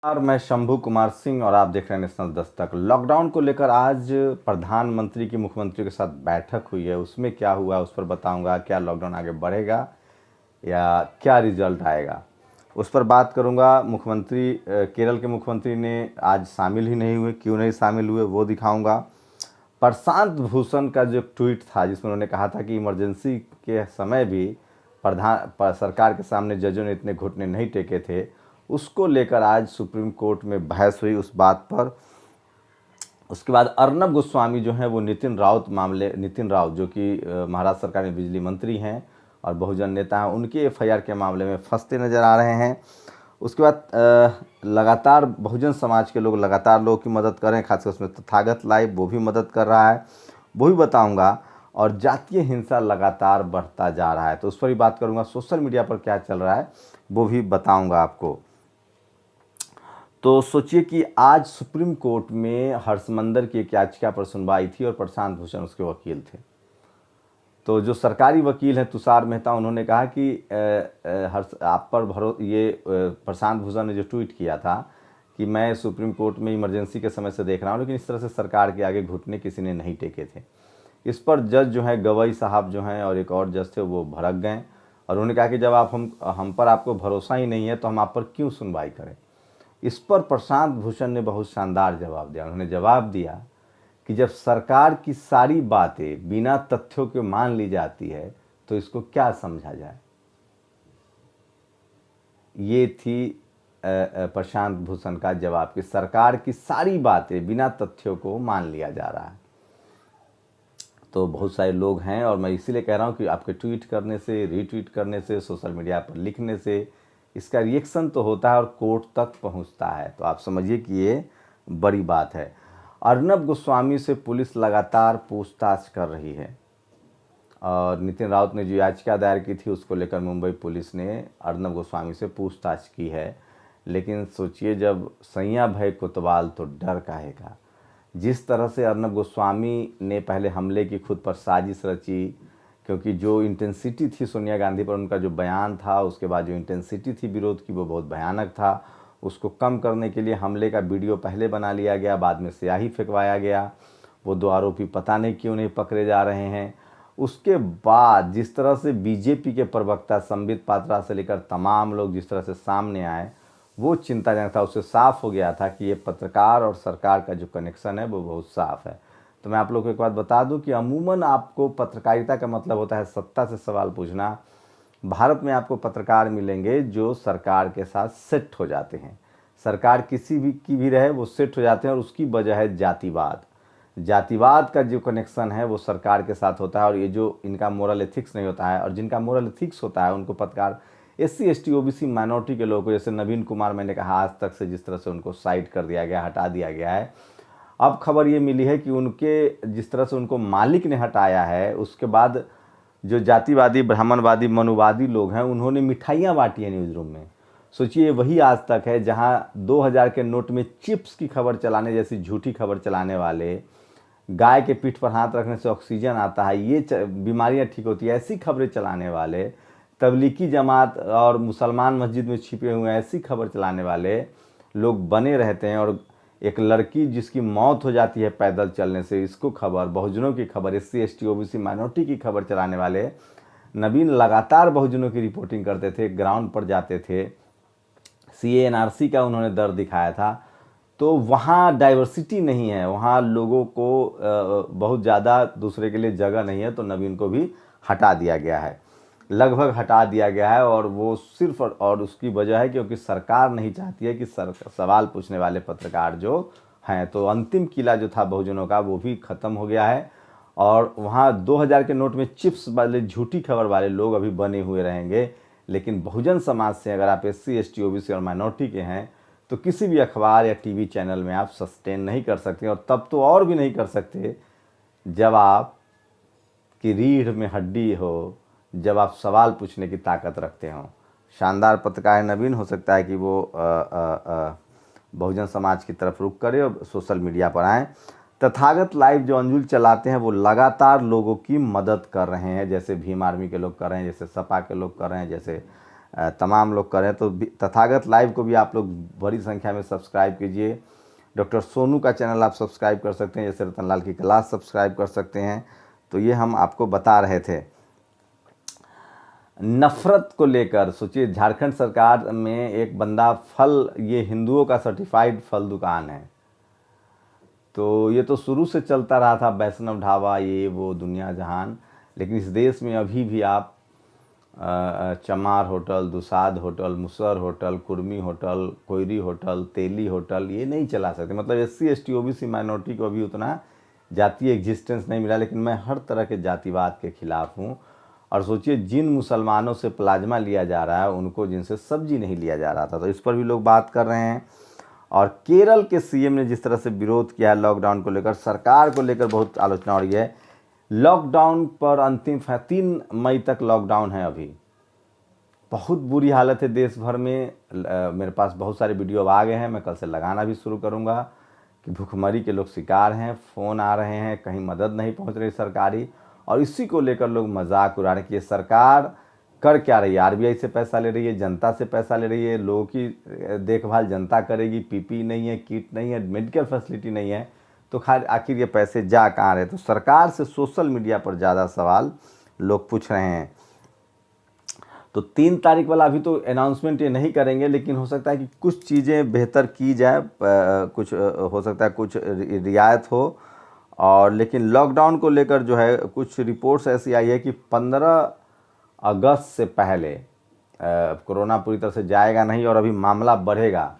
और मैं शंभू कुमार सिंह और आप देख रहे हैं नेशनल दस्तक। लॉकडाउन को लेकर आज प्रधानमंत्री की मुख्यमंत्री के साथ बैठक हुई है, उसमें क्या हुआ उस पर बताऊंगा। क्या लॉकडाउन आगे बढ़ेगा या क्या रिजल्ट आएगा उस पर बात करूंगा। मुख्यमंत्री केरल के मुख्यमंत्री ने आज शामिल ही नहीं हुए, क्यों नहीं शामिल हुए वो दिखाऊंगा। प्रशांत भूषण का जो ट्वीट था जिसमें उन्होंने कहा था कि इमरजेंसी के समय भी सरकार के सामने जजों ने इतने घुटने नहीं टेके थे, उसको लेकर आज सुप्रीम कोर्ट में बहस हुई उस बात पर। उसके बाद अर्नब गोस्वामी जो हैं वो नितिन राउत जो कि महाराष्ट्र सरकार में बिजली मंत्री हैं और बहुजन नेता हैं, उनके एफआईआर के मामले में फंसते नज़र आ रहे हैं। उसके बाद लगातार बहुजन समाज के लोग लगातार लोगों की मदद कर रहे हैं, खासकर उसमें तथागत लाइव वो भी मदद कर रहा है, वो भी बताऊंगा। और जातीय हिंसा लगातार बढ़ता जा रहा है तो उस पर भी बात करूंगा। सोशल मीडिया पर क्या चल रहा है वो भी बताऊंगा आपको। तो सोचिए कि आज सुप्रीम कोर्ट में हर्षमंदर की एक याचिका पर सुनवाई थी और प्रशांत भूषण उसके वकील थे। तो जो सरकारी वकील हैं तुषार मेहता, उन्होंने कहा कि आप पर प्रशांत भूषण ने जो ट्वीट किया था कि मैं सुप्रीम कोर्ट में इमरजेंसी के समय से देख रहा हूँ, लेकिन इस तरह से सरकार के आगे घुटने किसी ने नहीं टेके थे। इस पर जज जो है गवई साहब जो हैं और एक और जज थे वो भड़क गए और उन्होंने कहा कि जब आप हम पर आपको भरोसा ही नहीं है तो हम आप पर क्यों सुनवाई करें। इस पर प्रशांत भूषण ने बहुत शानदार जवाब दिया। उन्होंने जवाब दिया कि जब सरकार की सारी बातें बिना तथ्यों के मान ली जाती है तो इसको क्या समझा जाए। ये थी प्रशांत भूषण का जवाब कि सरकार की सारी बातें बिना तथ्यों को मान लिया जा रहा है। तो बहुत सारे लोग हैं और मैं इसीलिए कह रहा हूँ कि आपके ट्वीट करने से, रीट्वीट करने से, सोशल मीडिया पर लिखने से इसका रिएक्शन तो होता है और कोर्ट तक पहुंचता है। तो आप समझिए कि ये बड़ी बात है। अर्नब गोस्वामी से पुलिस लगातार पूछताछ कर रही है और नितिन राउत ने जो याचिका दायर की थी उसको लेकर मुंबई पुलिस ने अर्नब गोस्वामी से पूछताछ की है। लेकिन सोचिए, जब सैया भय कोतवाल तो डर काहे का। जिस तरह से अर्नब गोस्वामी ने पहले हमले की खुद पर साजिश रची, क्योंकि जो इंटेंसिटी थी सोनिया गांधी पर उनका जो बयान था, उसके बाद जो इंटेंसिटी थी विरोध की वो बहुत भयानक था। उसको कम करने के लिए हमले का वीडियो पहले बना लिया गया, बाद में स्याही फेंकवाया गया। वो दो आरोपी पता नहीं क्यों नहीं पकड़े जा रहे हैं। उसके बाद जिस तरह से बीजेपी के प्रवक्ता संबित पात्रा से लेकर तमाम लोग जिस तरह से सामने आए वो चिंताजनक था। उससे साफ हो गया था कि ये पत्रकार और सरकार का जो कनेक्शन है वो बहुत साफ है। तो मैं आप लोगों को एक बात बता दूं कि अमूमन आपको पत्रकारिता का मतलब होता है सत्ता से सवाल पूछना। भारत में आपको पत्रकार मिलेंगे जो सरकार के साथ सेट हो जाते हैं। सरकार किसी भी की भी रहे वो सेट हो जाते हैं और उसकी वजह है जातिवाद। जातिवाद का जो कनेक्शन है वो सरकार के साथ होता है और ये जो इनका मोरल एथिक्स नहीं होता है, और जिनका मोरल एथिक्स होता है उनको पत्रकार SC ST OBC माइनॉरिटी के लोगों को, जैसे नवीन कुमार, मैंने कहा आज तक से जिस तरह से उनको साइड कर दिया गया, हटा दिया गया है। अब खबर ये मिली है कि उनके जिस तरह से उनको मालिक ने हटाया है, उसके बाद जो जातिवादी, ब्राह्मणवादी, मनुवादी लोग हैं उन्होंने मिठाइयाँ बांटी हैं न्यूज़ रूम में। सोचिए, वही आज तक है जहां 2000 के नोट में चिप्स की खबर चलाने जैसी झूठी खबर चलाने वाले, गाय के पीठ पर हाथ रखने से ऑक्सीजन आता है, ये बीमारियां ठीक होती है, ऐसी खबरें चलाने वाले, तबलीगी जमात और मुसलमान मस्जिद में छिपे हुए ऐसी खबर चलाने वाले लोग बने रहते हैं। और एक लड़की जिसकी मौत हो जाती है पैदल चलने से, इसको खबर, बहुजनों की खबर, SC ST OBC माइनॉरिटी की खबर चलाने वाले नवीन लगातार बहुजनों की रिपोर्टिंग करते थे, ग्राउंड पर जाते थे, CA NRC का उन्होंने दर्द दिखाया था। तो वहाँ डाइवर्सिटी नहीं है, वहाँ लोगों को बहुत ज़्यादा दूसरे के लिए जगह नहीं है, तो नवीन को भी हटा दिया गया है, लगभग हटा दिया गया है। और वो सिर्फ और उसकी वजह है क्योंकि सरकार नहीं चाहती है कि सवाल पूछने वाले पत्रकार जो हैं, तो अंतिम किला जो था बहुजनों का वो भी ख़त्म हो गया है। और वहाँ 2000 के नोट में चिप्स वाले झूठी खबर वाले लोग अभी बने हुए रहेंगे। लेकिन बहुजन समाज से अगर आप SC ST OBC और माइनॉरिटी के हैं तो किसी भी अखबार या TV चैनल में आप सस्टेन नहीं कर सकते, और तब तो और भी नहीं कर सकते जब आप की रीढ़ में हड्डी हो, जब आप सवाल पूछने की ताकत रखते हो। शानदार पत्रकार नवीन, हो सकता है कि वो बहुजन समाज की तरफ रुख करे और सोशल मीडिया पर आएँ। तथागत लाइव जो अंजुल चलाते हैं वो लगातार लोगों की मदद कर रहे हैं, जैसे भीम आर्मी के लोग कर रहे हैं, जैसे सपा के लोग कर रहे हैं, जैसे तमाम लोग करें। तो तथागत लाइव को भी आप लोग बड़ी संख्या में सब्सक्राइब कीजिए। डॉक्टर सोनू का चैनल आप सब्सक्राइब कर सकते हैं, जैसे रतनलाल की क्लास सब्सक्राइब कर सकते हैं। तो ये हम आपको बता रहे थे। नफरत को लेकर सोचिए, झारखंड सरकार में एक बंदा फल, ये हिंदुओं का सर्टिफाइड फल दुकान है, तो ये तो शुरू से चलता रहा था, वैष्णव ढाबा, ये वो दुनिया जहान। लेकिन इस देश में अभी भी आप चमार होटल, दुसाद होटल, मुसर होटल, कुर्मी होटल, कोयरी होटल, तेली होटल ये नहीं चला सकते। मतलब SC ST OBC माइनॉरिटी को अभी उतना जातीय एग्जिस्टेंस नहीं मिला। लेकिन मैं हर तरह के जातिवाद के खिलाफ हूँ। और सोचिए, जिन मुसलमानों से प्लाज्मा लिया जा रहा है उनको जिनसे सब्जी नहीं लिया जा रहा था, तो इस पर भी लोग बात कर रहे हैं। और केरल के CM ने जिस तरह से विरोध किया है लॉकडाउन को लेकर, सरकार को लेकर बहुत आलोचना हो रही है। लॉकडाउन पर अंतिम 3 मई तक लॉकडाउन है। अभी बहुत बुरी हालत है देश भर में। मेरे पास बहुत सारे वीडियो अब आ गए हैं, मैं कल से लगाना भी शुरू करूंगा कि भूखमरी के लोग शिकार हैं। फ़ोन आ रहे हैं, कहीं मदद नहीं पहुंच रही सरकारी, और इसी को लेकर लोग मजाक उड़ा रहे हैं कि ये सरकार कर क्या रही है। RBI से पैसा ले रही है, जनता से पैसा ले रही है, लोगों की देखभाल जनता करेगी, PPE नहीं है, किट नहीं है, मेडिकल फैसिलिटी नहीं है, तो आखिर ये पैसे जा कहाँ रहे। तो सरकार से सोशल मीडिया पर ज़्यादा सवाल लोग पूछ रहे हैं। तो 3 तारीख वाला अभी तो अनाउंसमेंट ये नहीं करेंगे, लेकिन हो सकता है कि कुछ चीज़ें बेहतर की जाए, कुछ हो सकता है कुछ रियायत हो। और लेकिन लॉकडाउन को लेकर जो है कुछ रिपोर्ट्स ऐसी आई है कि 15 अगस्त से पहले कोरोना पूरी तरह से जाएगा नहीं और अभी मामला बढ़ेगा।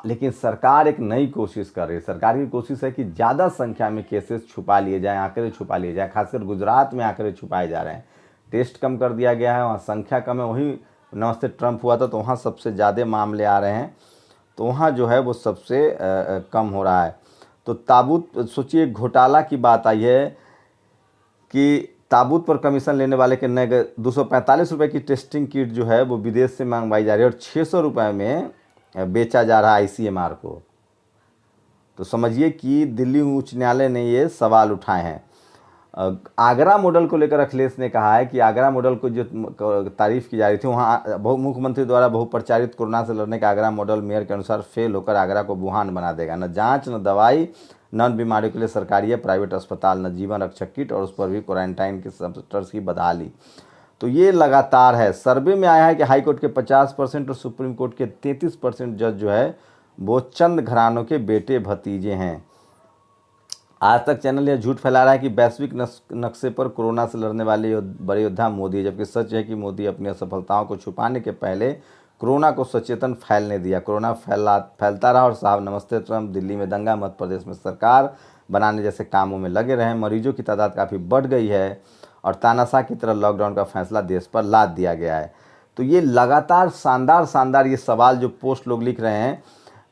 लेकिन सरकार एक नई कोशिश कर रही है। सरकार की कोशिश है कि ज़्यादा संख्या में केसेस छुपा लिए जाएँ, आंकड़े छुपा लिए जाएँ। खासकर गुजरात में आंकड़े छुपाए जा रहे हैं, टेस्ट कम कर दिया गया है, वहाँ संख्या कम है। वहीं नमस्ते ट्रंप हुआ था तो वहाँ सबसे ज़्यादा मामले आ रहे हैं, तो वहाँ जो है वो सबसे कम हो रहा है। तो ताबूत, सोचिए घोटाला की बात आई है कि ताबूत पर कमीशन लेने वाले के नए 245 रुपये की टेस्टिंग किट जो है वो विदेश से मंगवाई जा रही है और 600 रुपये में बेचा जा रहा है ICMR को। तो समझिए कि दिल्ली उच्च न्यायालय ने ये सवाल उठाए हैं। आगरा मॉडल को लेकर अखिलेश ने कहा है कि आगरा मॉडल को जो तारीफ की जा रही थी, वहाँ मुख्यमंत्री द्वारा बहुप्रचारित कोरोना से लड़ने का आगरा मॉडल मेयर के अनुसार फेल होकर आगरा को वुहान बना देगा। न जांच, न दवाई, न बीमारियों के लिए सरकारी या प्राइवेट अस्पताल, न जीवन रक्षक किट, और उस पर भी क्वारंटाइन के सेंटर्स की बदहाली। तो ये लगातार है। सर्वे में आया है कि हाईकोर्ट के 50% और सुप्रीम कोर्ट के 33% जज जो है वो चंद घरानों के बेटे भतीजे हैं। आज तक चैनल यह झूठ फैला रहा है कि वैश्विक नक्शे पर कोरोना से लड़ने वाले बड़े योद्धा मोदी है, जबकि सच है कि मोदी अपनी असफलताओं को छुपाने के पहले कोरोना को सचेतन फैलने दिया। कोरोना फैलता रहा और साहब नमस्ते ट्रंप दिल्ली में दंगा, मध्य प्रदेश में सरकार बनाने जैसे कामों में लगे रहे। मरीजों की तादाद काफ़ी बढ़ गई है और तानाशाह की तरह लॉकडाउन का फैसला देश पर लाद दिया गया है। तो ये लगातार शानदार ये सवाल जो पोस्ट लोग लिख रहे हैं।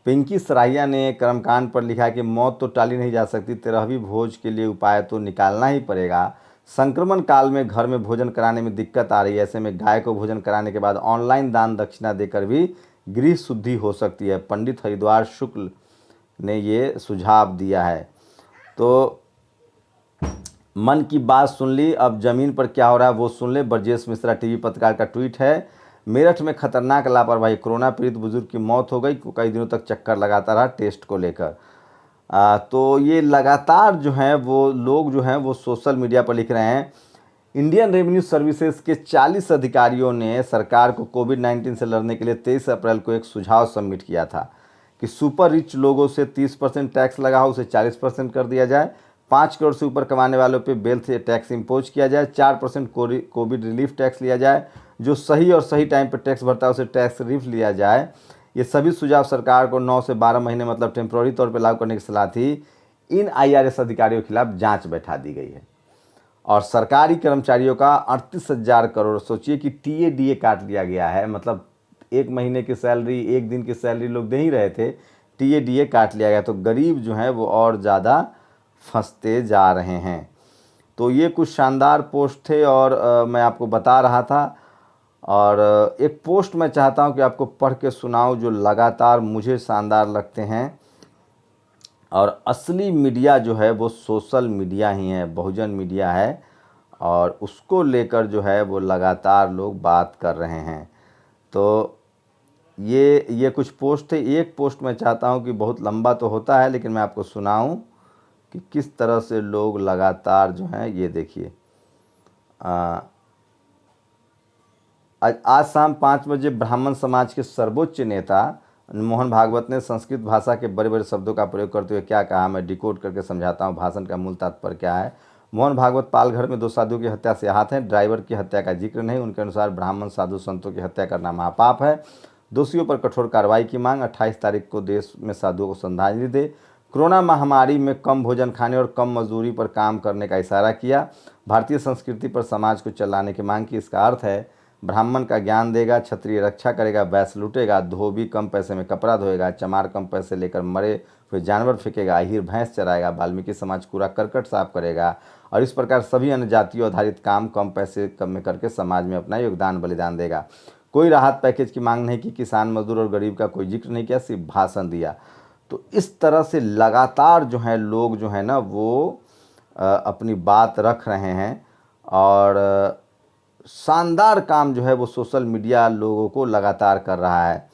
पिंकी सराहिया ने कर्मकांड पर लिखा है कि मौत तो टाली नहीं जा सकती, 13वीं भोज के लिए उपाय तो निकालना ही पड़ेगा। संक्रमण काल में घर में भोजन कराने में दिक्कत आ रही है, ऐसे में गाय को भोजन कराने के बाद ऑनलाइन दान दक्षिणा देकर भी गृह शुद्धि हो सकती है। पंडित हरिद्वार शुक्ल ने ये सुझाव दिया है। तो मन की बात सुन ली, अब जमीन पर क्या हो रहा है वो सुन ले। ब्रजेश मिश्रा टीवी पत्रकार का ट्वीट है। मेरठ में खतरनाक लापरवाही, कोरोना पीड़ित बुजुर्ग की मौत हो गई, कई दिनों तक चक्कर लगाता रहा टेस्ट को लेकर। तो ये लगातार जो है वो लोग जो हैं वो सोशल मीडिया पर लिख रहे हैं। इंडियन रेवेन्यू सर्विसेज के 40 अधिकारियों ने सरकार को कोविड-19 से लड़ने के लिए 23 अप्रैल को एक सुझाव सबमिट किया था कि सुपर रिच लोगों से 30% टैक्स लगा हो, उसे 40% कर दिया जाए। 5 करोड़ से ऊपर कमाने वालों पे वेल्थ टैक्स इम्पोज किया जाए। 4% कोविड रिलीफ टैक्स लिया जाए। जो सही और सही टाइम पर टैक्स भरता है उसे टैक्स रिलीफ लिया जाए। ये सभी सुझाव सरकार को 9 से 12 महीने मतलब टेम्प्रोरी तौर पर लागू करने की सलाह थी। इन IRS अधिकारियों के खिलाफ जांच बैठा दी गई है और सरकारी कर्मचारियों का 38,000 करोड़, सोचिए कि TADA काट लिया गया है। मतलब 1 महीने की सैलरी, 1 दिन की सैलरी लोग दे ही रहे थे, TADA काट लिया गया। तो गरीब जो हैं वो और ज़्यादा फंसते जा रहे हैं। तो ये कुछ शानदार पोस्ट थे और मैं आपको बता रहा था। और एक पोस्ट मैं चाहता हूं कि आपको पढ़ के सुनाऊं जो लगातार मुझे शानदार लगते हैं। और असली मीडिया जो है वो सोशल मीडिया ही है, बहुजन मीडिया है, और उसको लेकर जो है वो लगातार लोग बात कर रहे हैं। तो ये कुछ पोस्ट थे। एक पोस्ट मैं चाहता हूं कि बहुत लंबा तो होता है लेकिन मैं आपको सुनाऊं कि किस तरह से लोग लगातार जो हैं, ये देखिए। आज शाम 5 बजे ब्राह्मण समाज के सर्वोच्च नेता मोहन भागवत ने संस्कृत भाषा के बड़े बड़े शब्दों का प्रयोग करते हुए क्या कहा, मैं डिकोड करके समझाता हूँ भाषण का मूल तात्पर्य क्या है। मोहन भागवत पालघर में 2 साधुओं की हत्या से आहत हैं। ड्राइवर की हत्या का जिक्र नहीं। उनके अनुसार ब्राह्मण साधु संतों की हत्या करना महापाप है। दोषियों पर कठोर कार्रवाई की मांग। 28 तारीख को देश में साधुओं को श्रद्धांजलि दे। कोरोना महामारी में कम भोजन खाने और कम मजदूरी पर काम करने का इशारा किया। भारतीय संस्कृति पर समाज को चलाने की मांग की। इसका अर्थ है ब्राह्मण का ज्ञान देगा, क्षत्रिय रक्षा करेगा, वैश्य लूटेगा, धोबी कम पैसे में कपड़ा धोएगा, चमार कम पैसे लेकर मरे हुए जानवर फेंकेगा, अहीर भैंस चराएगा, वाल्मीकि समाज कूड़ा करकट साफ करेगा और इस प्रकार सभी अन्य जातियों आधारित काम कम पैसे कम में करके समाज में अपना योगदान बलिदान देगा। कोई राहत पैकेज की मांग नहीं की। किसान मजदूर और गरीब का कोई जिक्र नहीं किया, सिर्फ भाषण दिया। तो इस तरह से लगातार जो है लोग जो है ना वो अपनी बात रख रहे हैं और शानदार काम जो है वो सोशल मीडिया लोगों को लगातार कर रहा है।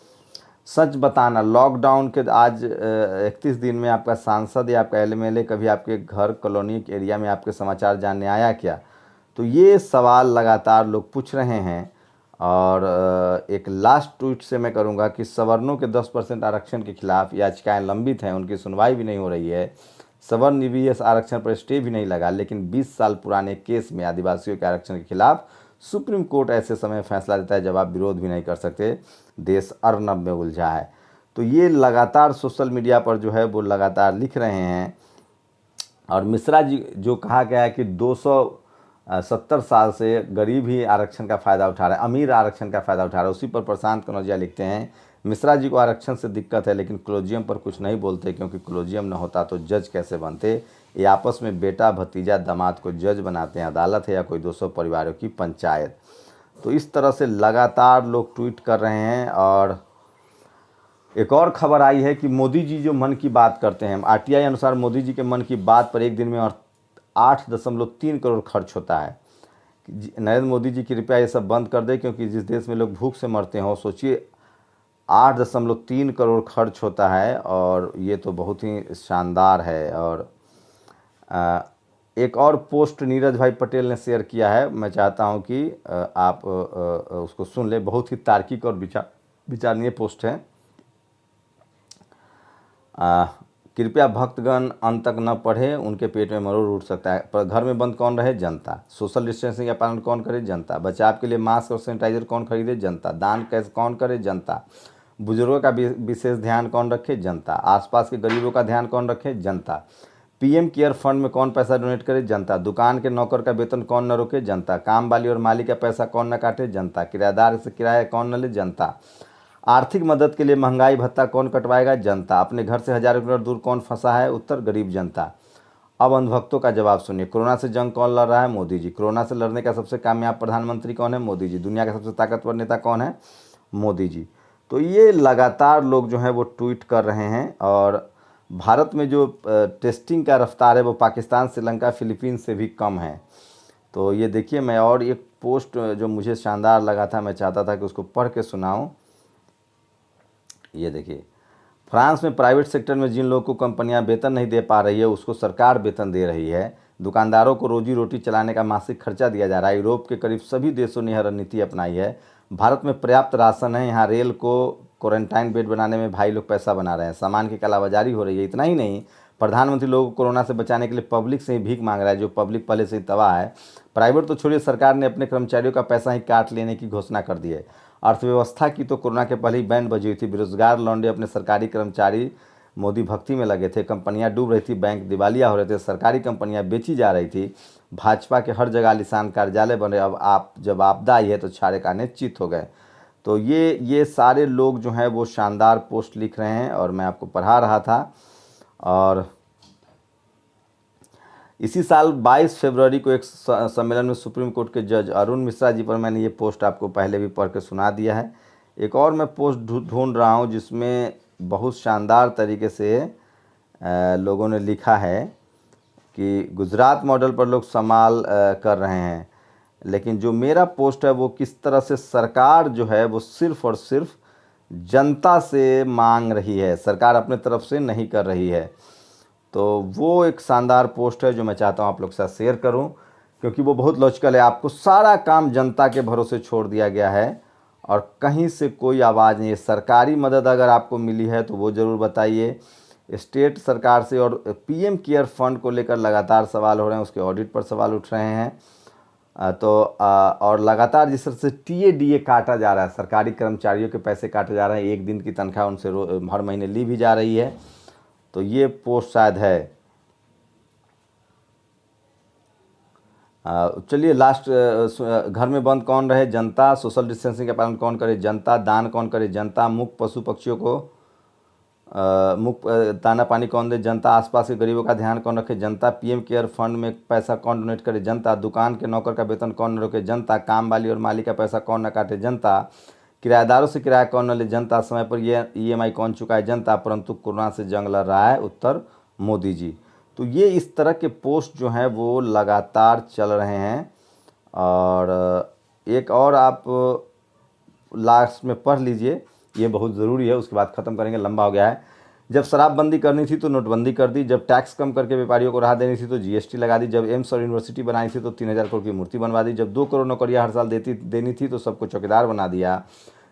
सच बताना, लॉकडाउन के आज 31 दिन में आपका सांसद या आपका एमएलए कभी आपके घर कॉलोनी के एरिया में आपके समाचार जानने आया क्या? तो ये सवाल लगातार लोग पूछ रहे हैं। और एक लास्ट ट्वीट से मैं करूंगा कि सवर्णों के 10% आरक्षण के खिलाफ याचिकाएं लंबित हैं, उनकी सुनवाई भी नहीं हो रही है। सवर्ण ईवीएस आरक्षण पर स्टे भी नहीं लगा, लेकिन 20 साल पुराने केस में आदिवासियों के आरक्षण के खिलाफ सुप्रीम कोर्ट ऐसे समय फैसला देता है जब आप विरोध भी नहीं कर सकते। देश अर्नब में उलझा है। तो ये लगातार सोशल मीडिया पर जो है वो लगातार लिख रहे हैं। और मिश्रा जी जो कहा गया है कि 270 साल से गरीब ही आरक्षण का फ़ायदा उठा रहा है, अमीर आरक्षण का फ़ायदा उठा रहा है। उसी पर प्रशांत कनौजिया लिखते हैं, मिश्रा जी को आरक्षण से दिक्कत है लेकिन कॉलेजियम पर कुछ नहीं बोलते, क्योंकि कॉलेजियम न होता तो जज कैसे बनते। ये आपस में बेटा भतीजा दामाद को जज बनाते हैं। अदालत है या कोई 200 परिवारों की पंचायत। तो इस तरह से लगातार लोग ट्वीट कर रहे हैं। और एक और खबर आई है कि मोदी जी जो मन की बात करते हैं, आरटीआई अनुसार मोदी जी के मन की बात पर एक दिन में 8.3 करोड़ खर्च होता है। नरेंद्र मोदी जी कृपया ये सब बंद कर दे, क्योंकि जिस देश में लोग भूख से मरते हो, सोचिए 8.3 करोड़ खर्च होता है। और ये तो बहुत ही शानदार है। और एक और पोस्ट नीरज भाई पटेल ने शेयर किया है, मैं चाहता हूं कि आप उसको सुन ले। बहुत ही तार्किक और विचारणीय पोस्ट है। कृपया भक्तगण अंत तक न पढ़े, उनके पेट में मरोड़ उठ सकता है। पर घर में बंद कौन रहे? जनता। सोशल डिस्टेंसिंग का पालन कौन करे? जनता। बचाव के लिए मास्क और सैनिटाइजर कौन खरीदे? जनता। दान कैसे कौन करे? जनता। बुजुर्गों का विशेष ध्यान कौन रखे? जनता। आसपास के गरीबों का ध्यान कौन रखे? जनता। पीएम केयर फंड में कौन पैसा डोनेट करे? जनता। दुकान के नौकर का वेतन कौन न रोके? जनता। काम वाली और मालिक का पैसा कौन न काटे? जनता। किराएदार से किराया कौन न ले? जनता। आर्थिक मदद के लिए महंगाई भत्ता कौन कटवाएगा? जनता। अपने घर से हजारों किलोमीटर दूर कौन फंसा है? उत्तर, गरीब जनता। अब अंधभक्तों का जवाब सुनिए। कोरोना से जंग कौन लड़ रहा है? मोदी जी। कोरोना से लड़ने का सबसे कामयाब प्रधानमंत्री कौन है? मोदी जी। दुनिया का सबसे ताकतवर नेता कौन है? मोदी जी। तो ये लगातार लोग जो हैं वो ट्वीट कर रहे हैं। और भारत में जो टेस्टिंग का रफ्तार है वो पाकिस्तान, श्रीलंका, फिलीपींस से भी कम है। तो ये देखिए, मैं और एक पोस्ट जो मुझे शानदार लगा था, मैं चाहता था कि उसको पढ़ के सुनाऊं। ये देखिए, फ्रांस में प्राइवेट सेक्टर में जिन लोगों को कंपनियां वेतन नहीं दे पा रही है उसको सरकार वेतन दे रही है। दुकानदारों को रोजी रोटी चलाने का मासिक खर्चा दिया जा रहा है। यूरोप के करीब सभी देशों ने यह रणनीति अपनाई है। भारत में पर्याप्त राशन है। यहाँ रेल को क्वारंटाइन बेड बनाने में भाई लोग पैसा बना रहे हैं। सामान की कालाबाजारी हो रही है। इतना ही नहीं, प्रधानमंत्री लोगों को कोरोना से बचाने के लिए पब्लिक से ही भीख मांग रहा है, जो पब्लिक पहले से ही तबाह है। प्राइवेट तो छोड़िए, सरकार ने अपने कर्मचारियों का पैसा ही काट लेने की घोषणा कर दी है। अर्थव्यवस्था की तो कोरोना के पहले ही बैंड बजी हुई थी। बेरोजगार लौंडे अपने सरकारी कर्मचारी मोदी भक्ति में लगे थे। कंपनियां डूब रही थी, बैंक दिवालिया हो रहे थे, सरकारी कंपनियां बेची जा रही थी। भाजपा के हर जगह आलीशान कार्यालय बने। अब जब आपदा आई है तो छाड़े खाने चित हो गए। तो ये सारे लोग जो हैं वो शानदार पोस्ट लिख रहे हैं और मैं आपको पढ़ा रहा था। और इसी साल 22 फरवरी को एक सम्मेलन में सुप्रीम कोर्ट के जज अरुण मिश्रा जी पर मैंने ये पोस्ट आपको पहले भी पढ़ के सुना दिया है। एक और मैं पोस्ट ढूंढ रहा हूँ जिसमें बहुत शानदार तरीके से लोगों ने लिखा है कि गुजरात मॉडल पर लोग सवाल कर रहे हैं। लेकिन जो मेरा पोस्ट है वो किस तरह से सरकार जो है वो सिर्फ और सिर्फ जनता से मांग रही है, सरकार अपने तरफ से नहीं कर रही है। तो वो एक शानदार पोस्ट है जो मैं चाहता हूँ आप लोग के साथ शेयर करूँ, क्योंकि वो बहुत लॉजिकल है। आपको सारा काम जनता के भरोसे छोड़ दिया गया है और कहीं से कोई आवाज़ नहीं है। सरकारी मदद अगर आपको मिली है तो वो ज़रूर बताइए। स्टेट सरकार से और पीएम केयर फंड को लेकर लगातार सवाल हो रहे हैं, उसके ऑडिट पर सवाल उठ रहे हैं। और लगातार जिस तरह से टीए काटा जा रहा है, सरकारी कर्मचारियों के पैसे काटे जा रहे हैं, एक दिन की तनख्वाह उनसे हर महीने ली भी जा रही है। तो ये पोस्ट शायद है। चलिए लास्ट, घर में बंद कौन रहे? जनता। सोशल डिस्टेंसिंग का पालन कौन करे? जनता। दान कौन करे? जनता। मुक्त पशु पक्षियों को मुक्त दाना पानी कौन दे? जनता। आसपास के गरीबों का ध्यान कौन रखे? जनता। पीएम केयर फंड में पैसा कौन डोनेट करे? जनता। दुकान के नौकर का वेतन कौन न रोके? जनता। काम वाली और माली का पैसा कौन न काटे? जनता। किराएदारों से किराया कौन न ले? जनता। समय पर ये ईएमआई कौन चुकाए? जनता। परंतु कोरोना से जंग लड़ रहा है उत्तर मोदी जी। तो ये इस तरह के पोस्ट जो हैं वो लगातार चल रहे हैं। और एक और आप लास्ट में पढ़ लीजिए, ये बहुत ज़रूरी है, उसके बाद ख़त्म करेंगे, लंबा हो गया है। जब शराबबंदी करनी थी तो नोटबंदी कर दी, जब टैक्स कम करके व्यापारियों को राहत देनी थी तो जीएसटी लगा दी, जब एम्स और यूनिवर्सिटी बनाई थी तो 3000 करोड़ की मूर्ति बनवा दी, जब 2 करोड़ नौकरियां हर साल देनी थी तो सबको चौकीदार बना दिया,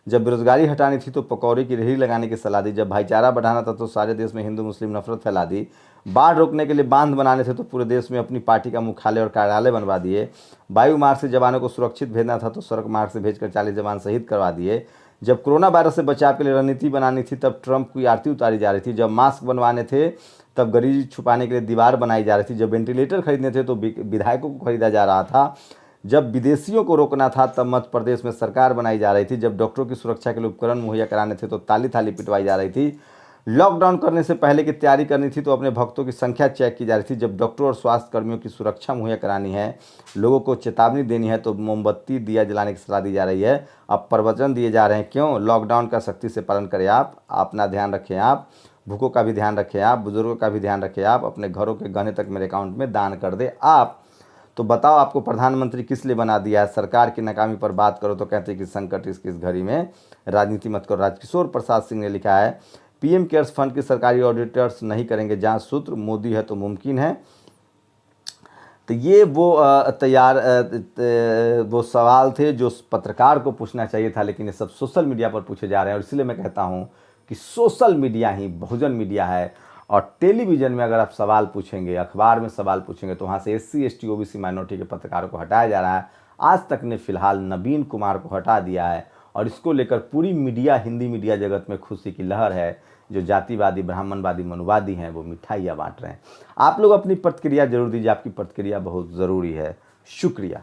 जब बेरोजगारी हटानी थी तो पकौड़े की रेहड़ी लगाने की सलाह दी, जब भाईचारा बढ़ाना था तो सारे देश में हिंदू मुस्लिम नफरत फैला दी, बाढ़ रोकने के लिए बांध बनाने थे तो पूरे देश में अपनी पार्टी का मुख्यालय और कार्यालय बनवा दिए, वायु मार्ग से जवानों को सुरक्षित भेजना था तो सड़क मार्ग से भेजकर 40 जवान शहीद करवा दिए, जब कोरोना वायरस से बचाव के लिए रणनीति बनानी थी तब ट्रंप की आरती उतारी जा रही थी, जब मास्क बनवाने थे तब गरीबी छुपाने के लिए दीवार बनाई जा रही थी, जब वेंटिलेटर खरीदने थे तो विधायकों को खरीदा जा रहा था, जब विदेशियों को रोकना था तब मध्य प्रदेश में सरकार बनाई जा रही थी, जब डॉक्टरों की सुरक्षा के लिए उपकरण मुहैया कराने थे तो ताली थाली पिटवाई जा रही थी, लॉकडाउन करने से पहले की तैयारी करनी थी तो अपने भक्तों की संख्या चेक की जा रही थी, जब डॉक्टरों और स्वास्थ्य कर्मियों की सुरक्षा मुहैया करानी है, लोगों को चेतावनी देनी है तो मोमबत्ती दिया जलाने की सलाह दी जा रही है। अब प्रवचन दिए जा रहे हैं, क्यों? लॉकडाउन का सख्ती से पालन करें आप, अपना ध्यान रखें आप, भूखों का भी ध्यान रखें आप, बुजुर्गों का भी ध्यान रखें आप, अपने घरों के गहने तक मेरे अकाउंट में दान कर दे आप। तो बताओ आपको प्रधानमंत्री किस लिए बना दिया है? सरकार की नाकामी पर बात करो तो कहते हैं कि संकट इसकी इस घड़ी में राजनीति मत करो। राजकिशोर प्रसाद सिंह ने लिखा है, पीएम केयर्स फंड की सरकारी ऑडिटर्स नहीं करेंगे जांच, सूत्र मोदी है तो मुमकिन है। तो ये वो सवाल थे जो पत्रकार को पूछना चाहिए था, लेकिन ये सब सोशल मीडिया पर पूछे जा रहे हैं। और इसलिए मैं कहता हूँ कि सोशल मीडिया ही बहुजन मीडिया है। और टेलीविज़न में अगर आप सवाल पूछेंगे, अखबार में सवाल पूछेंगे तो वहाँ से SC ST OBC माइनॉरिटी के पत्रकारों को हटाया जा रहा है। आज तक ने फिलहाल नवीन कुमार को हटा दिया है और इसको लेकर पूरी मीडिया, हिंदी मीडिया जगत में खुशी की लहर है। जो जातिवादी, ब्राह्मणवादी, मनुवादी हैं वो मिठाइयाँ बांट रहे हैं। आप लोग अपनी प्रतिक्रिया जरूर दीजिए, आपकी प्रतिक्रिया बहुत ज़रूरी है। शुक्रिया।